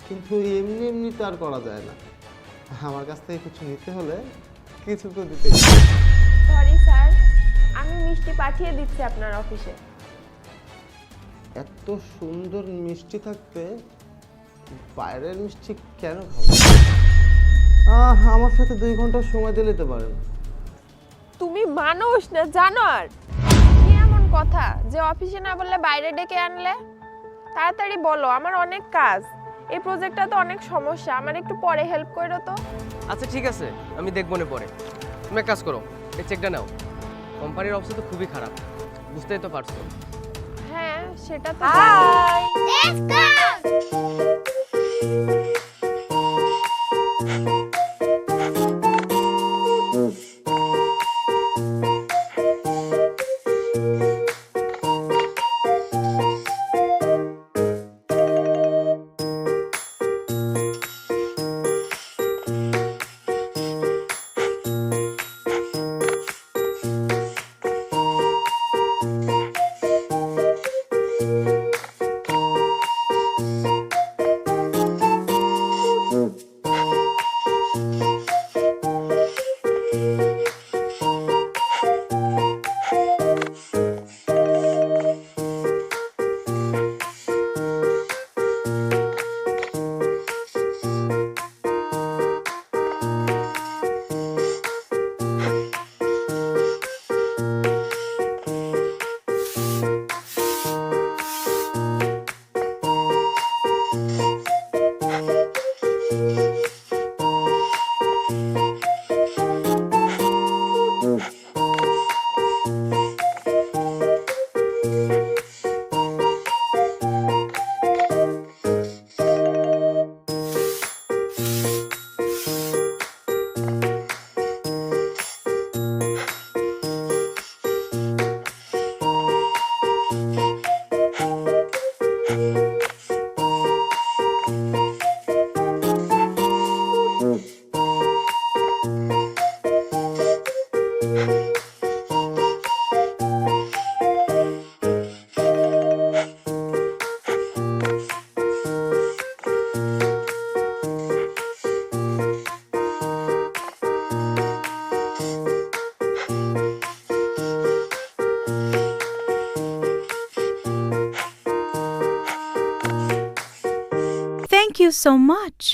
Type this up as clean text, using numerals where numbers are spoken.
কিন্তু এমনি এমনি তো আর করা যায় না। আমার কাছ থেকে কিছু নিতে হলে কিছু তো দিতে। সরি স্যার, আমি মিষ্টি পাঠিয়ে দিচ্ছি আপনার অফিসে। এত সুন্দর মিষ্টি থাকতে বাইরের মিষ্টি কেন খাবো? আমার সাথে 2 ঘন্টা সময় দিলে তো পারেন। তুমি মানুষ না জানোয়ার? কি এমন কথা যে অফিসে না বললে বাইরে ডেকে আনলে? তাড়াতাড়ি বলো, আমার অনেক কাজ। এই প্রজেক্টটা তো অনেক সমস্যা, আমার একটু পরে হেল্প করো তো। আচ্ছা ঠিক আছে, আমি দেখবো না পরে। তুমি এক কাজ করো, এই চেকটা নাও। কোম্পানির অবস্থা তো খুবই খারাপ, বুঝতেই তো পারছো। হ্যাঁ, সেটা তো hi, let's go. Thank you so much.